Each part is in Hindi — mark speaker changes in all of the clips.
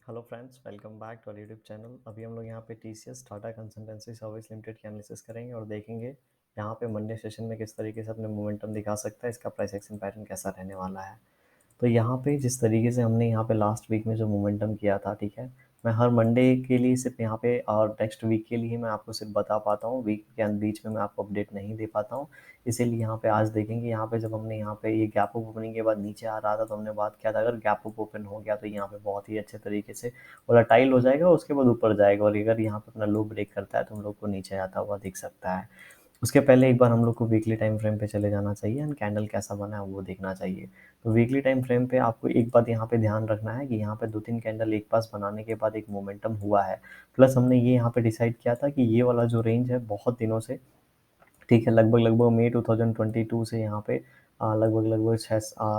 Speaker 1: Hello friends, welcome back to our YouTube channel. अभी हम लोग यहाँ पे TCS Tata consultancy service limited की एनालिसिस करेंगे और देखेंगे यहाँ पे मंडे सेशन में किस तरीके से अपने मोमेंटम दिखा सकता है, इसका प्राइस एक्शन पैटर्न कैसा रहने वाला है। तो यहाँ पे जिस तरीके से हमने यहाँ पे लास्ट वीक में जो मोमेंटम किया था, ठीक है, मैं हर मंडे के लिए सिर्फ यहाँ पे और नेक्स्ट वीक के लिए मैं आपको सिर्फ बता पाता हूँ, वीक के बीच में मैं आपको अपडेट नहीं दे पाता हूँ। इसीलिए यहाँ पे आज देखेंगे, यहाँ पे जब हमने यहाँ पे ये गैप अप ओपनिंग के बाद नीचे आ रहा था तो हमने बात किया था अगर गैप अप ओपन हो गया तो यहाँ पे बहुत ही अच्छे तरीके से वोलेटाइल हो जाएगा, उसके बाद ऊपर जाएगा और अगर यहाँ पे अपना लो ब्रेक करता है तो हम लोग को नीचे आता हुआ दिख सकता है। उसके पहले एक बार हम लोग को वीकली टाइम फ्रेम पे चले जाना चाहिए एंड कैंडल कैसा बना है वो देखना चाहिए। तो वीकली टाइम फ्रेम पे आपको एक बात यहाँ पे ध्यान रखना है कि यहाँ पे 2-3 कैंडल एक पास बनाने के बाद एक मोमेंटम हुआ है। प्लस हमने ये यहाँ पे डिसाइड किया था कि ये वाला जो रेंज है बहुत दिनों से, ठीक है, लगभग लगभग मई 2022 से यहाँ पे लगभग लगभग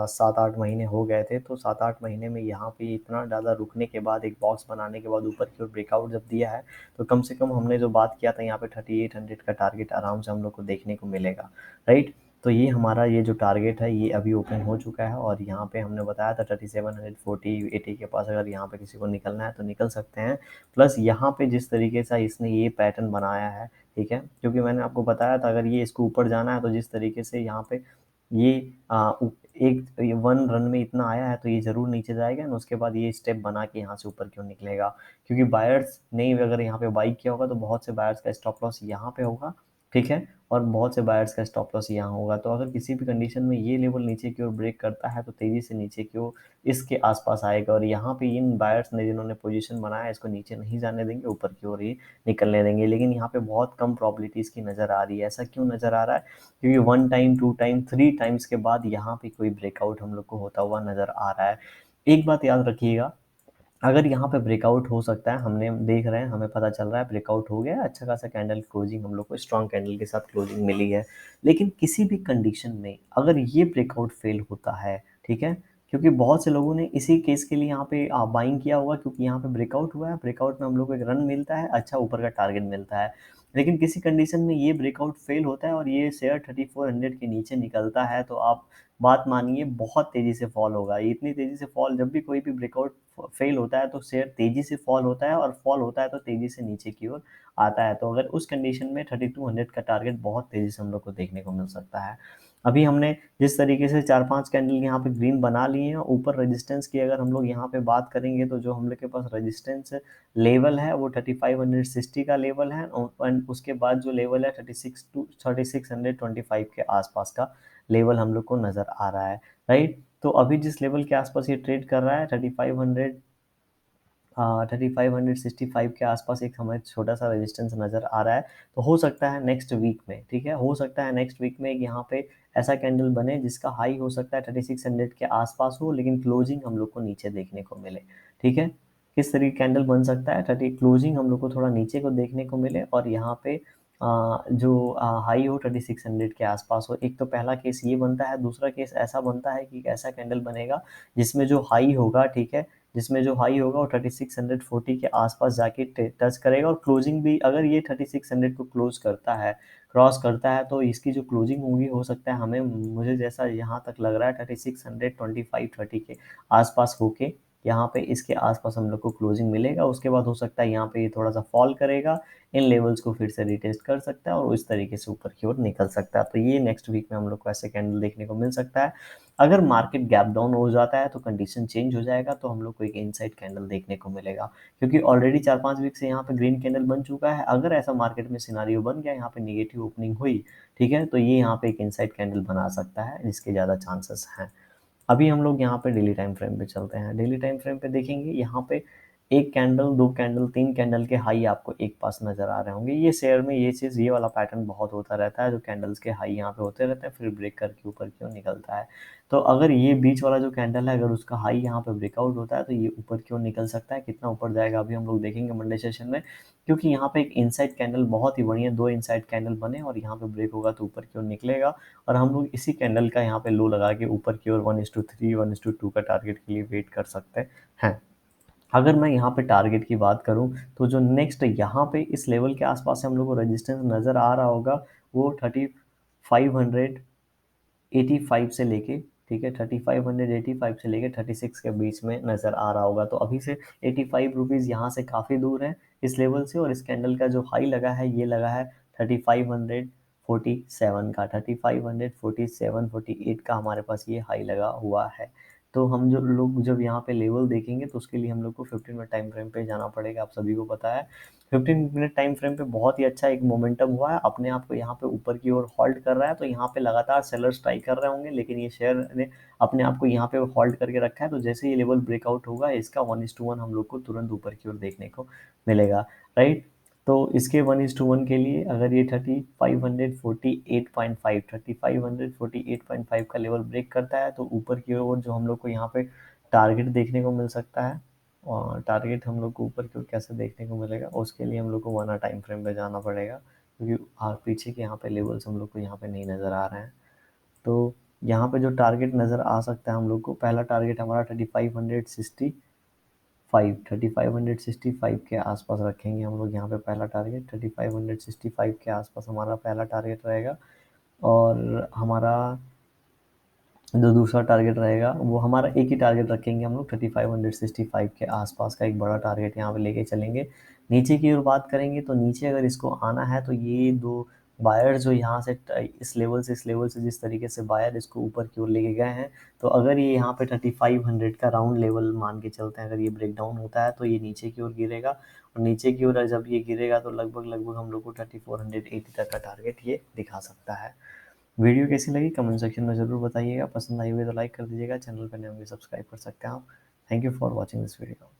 Speaker 1: 7-8 महीने हो गए थे। तो 7-8 महीने में यहाँ पे इतना ज़्यादा रुकने के बाद एक बॉक्स बनाने के बाद ऊपर की ओर ब्रेकआउट जब दिया है तो कम से कम हमने जो बात किया था यहाँ पे 3800 का टारगेट आराम से हम लोग को देखने को मिलेगा, राइट। तो ये हमारा ये जो टारगेट है ये अभी ओपन हो चुका है और यहाँ पे हमने बताया था 3740-80 के पास अगर यहाँ पे किसी को निकलना है तो निकल सकते हैं। प्लस यहाँ पे जिस तरीके से इसने ये पैटर्न बनाया है, ठीक है, क्योंकि मैंने आपको बताया था अगर ये इसको ऊपर जाना है तो जिस तरीके से यहाँ पे ये एक वन रन में इतना आया है तो ये जरूर नीचे जाएगा ना, उसके बाद ये स्टेप बना के यहाँ से ऊपर क्यों निकलेगा, क्योंकि बायर्स ने अगर यहाँ पे बाई किया होगा तो बहुत से बायर्स का स्टॉप लॉस यहाँ पे होगा, ठीक है, और बहुत से बायर्स का स्टॉप लॉस यहाँ होगा। तो अगर किसी भी कंडीशन में ये लेवल नीचे की ओर ब्रेक करता है तो तेजी से नीचे की ओर इसके आसपास आएगा और यहाँ पे इन बायर्स ने जिन्होंने पोजीशन बनाया इसको नीचे नहीं जाने देंगे, ऊपर की ओर ही निकलने देंगे। लेकिन यहाँ पे बहुत कम प्रोबेबिलिटीज की नज़र आ रही है। ऐसा क्यों नज़र आ रहा है? क्योंकि 1 टाइम 2 टाइम 3 टाइम्स के बाद यहाँ पे कोई ब्रेकआउट हम लोग को होता हुआ नज़र आ रहा है। एक बात याद रखिएगा, अगर यहाँ पे ब्रेकआउट हो सकता है, हमने देख रहे हैं, हमें पता चल रहा है ब्रेकआउट हो गया, अच्छा खासा कैंडल क्लोजिंग हम लोग को स्ट्रॉन्ग कैंडल के साथ क्लोजिंग मिली है। लेकिन किसी भी कंडीशन में अगर ये ब्रेकआउट फेल होता है, ठीक है, क्योंकि बहुत से लोगों ने इसी केस के लिए यहाँ पे बाइंग किया हुआ, क्योंकि यहाँ पे ब्रेकआउट हुआ है, ब्रेकआउट में हम लोग को एक रन मिलता है, अच्छा ऊपर का टारगेट मिलता है। लेकिन किसी कंडीशन में ये ब्रेकआउट फेल होता है और ये शेयर 3400 के नीचे निकलता है तो आप बात मानिए बहुत तेजी से फॉल होगा। इतनी तेजी से फॉल, जब भी कोई भी ब्रेकआउट फेल होता है तो शेयर तेजी से फॉल होता है और फॉल होता है तो तेजी से नीचे की ओर आता है। तो अगर उस कंडीशन में 3200 का टारगेट बहुत तेजी से हम लोग को देखने को मिल सकता है। अभी हमने जिस तरीके से 4-5 कैंडल यहाँ पे ग्रीन बना लिए हैं, ऊपर रेजिस्टेंस की अगर हम लोग यहाँ पे बात करेंगे तो जो हम लोग के पास रेजिस्टेंस लेवल है वो 3560 का लेवल है और उसके बाद जो लेवल है 36 के आसपास का लेवल हम लोग को नजर आ रहा है, राइट। तो अभी जिस लेवल के आसपास ये ट्रेड कर रहा है 3565 के आसपास एक हमें छोटा सा रेजिस्टेंस नजर आ रहा है। तो हो सकता है नेक्स्ट वीक में, ठीक है, हो सकता है नेक्स्ट वीक में यहाँ पे ऐसा कैंडल बने जिसका हाई हो सकता है 3600 के आसपास हो लेकिन क्लोजिंग हम लोग को नीचे देखने को मिले, ठीक है। किस तरीके कैंडल बन सकता है, 30 क्लोजिंग हम लोग को थोड़ा नीचे को देखने को मिले और यहाँ पे जो हाई हो 3600 के आसपास हो। एक तो पहला केस ये बनता है, दूसरा केस ऐसा बनता है कि ऐसा कैंडल बनेगा जिसमें जो हाई होगा, ठीक है, जिसमें जो हाई होगा वो 3640 के आसपास जाके टच करेगा और क्लोजिंग भी अगर ये 3600 को क्लोज करता है, क्रॉस करता है, तो इसकी जो क्लोजिंग होगी हो सकता है हमें, मुझे जैसा यहाँ तक लग रहा है 3625-30 के आसपास होके यहाँ पे इसके आसपास हम लोग को क्लोजिंग मिलेगा। उसके बाद हो सकता है यहाँ पे ये थोड़ा सा फॉल करेगा, इन लेवल्स को फिर से रिटेस्ट कर सकता है और इस तरीके से ऊपर की ओर निकल सकता है। तो ये नेक्स्ट वीक में हम लोग को ऐसे कैंडल देखने को मिल सकता है। अगर मार्केट गैप डाउन हो जाता है तो कंडीशन चेंज हो जाएगा, तो हम लोग को एक इनसाइड कैंडल देखने को मिलेगा, क्योंकि ऑलरेडी 4-5 वीक से यहाँ पे ग्रीन कैंडल बन चुका है। अगर ऐसा मार्केट में सिनारियो बन गया, यहाँ पे नेगेटिव ओपनिंग हुई, ठीक है, तो ये यहाँ पे एक इनसाइड कैंडल बना सकता है जिसके ज़्यादा चांसेस हैं। अभी हम लोग यहाँ पे डेली टाइम फ्रेम पे चलते हैं। डेली टाइम फ्रेम पे देखेंगे, यहाँ पे एक कैंडल, दो कैंडल, तीन कैंडल के हाई आपको एक पास नजर आ रहे होंगे। ये शेयर में ये चीज़, ये वाला पैटर्न बहुत होता रहता है, जो कैंडल्स के हाई यहाँ पे होते रहते हैं फिर ब्रेक करके ऊपर की ओर निकलता है। तो अगर ये बीच वाला जो कैंडल है अगर उसका हाई यहाँ पे ब्रेकआउट होता है तो ये ऊपर की ओर निकल सकता है। कितना ऊपर जाएगा अभी हम लोग देखेंगे मंडे सेशन में, क्योंकि यहाँ पे एक इनसाइड कैंडल बहुत ही बढ़िया, दो इनसाइड कैंडल बने और यहाँ पे ब्रेक होगा तो ऊपर की ओर निकलेगा और हम लोग इसी कैंडल का यहाँ पे लो लगा के ऊपर की ओर 1:3 1:2 का टारगेट के लिए वेट कर सकते हैं। अगर मैं यहाँ पे टारगेट की बात करूँ तो जो नेक्स्ट यहाँ पे इस लेवल के आसपास से हम लोग को रेजिस्टेंस नज़र आ रहा होगा वो 3585 से लेके ठीक है, 3585 से लेके 36 के बीच में नज़र आ रहा होगा। तो अभी से 85 रुपीज़ यहाँ से काफ़ी दूर है इस लेवल से, और इस कैंडल का जो हाई लगा है ये लगा है 3547 का, 3547 48 का हमारे पास ये हाई लगा हुआ है। तो हम जो लोग जब यहाँ पे लेवल देखेंगे तो उसके लिए हम लोग को 15 मिनट टाइम फ्रेम पे जाना पड़ेगा, आप सभी को पता है। 15 मिनट टाइम फ्रेम पे बहुत ही अच्छा एक मोमेंटम हुआ है, अपने आप को यहाँ पे ऊपर की ओर होल्ड कर रहा है। तो यहाँ पे लगातार सेलर्स ट्राई कर रहे होंगे, लेकिन ये शेयर ने अपने आप को यहाँ पे होल्ड करके रखा है। तो जैसे ये लेवल ब्रेकआउट होगा, इसका 1:1 हम लोग को तुरंत ऊपर की ओर देखने को मिलेगा, राइट। तो इसके 1:1 के लिए अगर ये 3548.5 3548.5 का लेवल ब्रेक करता है तो ऊपर की ओर जो हम लोग को यहाँ पे टारगेट देखने को मिल सकता है। और टारगेट हम लोग को ऊपर की ओर कैसे देखने को मिलेगा, उसके लिए हम लोग को 1 आवर टाइम फ्रेम पे जाना पड़ेगा, क्योंकि पीछे के यहाँ पे लेवल्स हम लोग को यहाँ पे नहीं नज़र आ रहे हैं। तो यहाँ पे जो टारगेट नज़र आ सकता है हम लोग को, पहला टारगेट हमारा 3565 के आसपास रखेंगे हम लोग यहाँ पे। पहला टारगेट 3565 के आसपास हमारा पहला टारगेट रहेगा। और हमारा जो दूसरा टारगेट रहेगा वो हमारा एक ही टारगेट रखेंगे हम लोग, 3565 के आसपास का एक बड़ा टारगेट यहाँ पे लेके चलेंगे। नीचे की ओर बात करेंगे तो नीचे अगर इसको आना है तो ये दो बायर जो यहाँ से इस लेवल से जिस तरीके से बायर इसको ऊपर की ओर लेके गए हैं, तो अगर ये यहाँ पे 3500 का राउंड लेवल मान के चलते हैं, अगर ये ब्रेक डाउन होता है तो ये नीचे की ओर गिरेगा, और नीचे की ओर जब ये गिरेगा तो लगभग लगभग हम लोग को 3480 तक का टारगेट ये दिखा सकता है। वीडियो कैसी लगी कमेंट सेक्शन में ज़रूर बताइएगा, पसंद आई हुई तो लाइक कर दीजिएगा, चैनल पर नए होंगे सब्सक्राइब कर सकते हैं आप। Thank you for watching this video.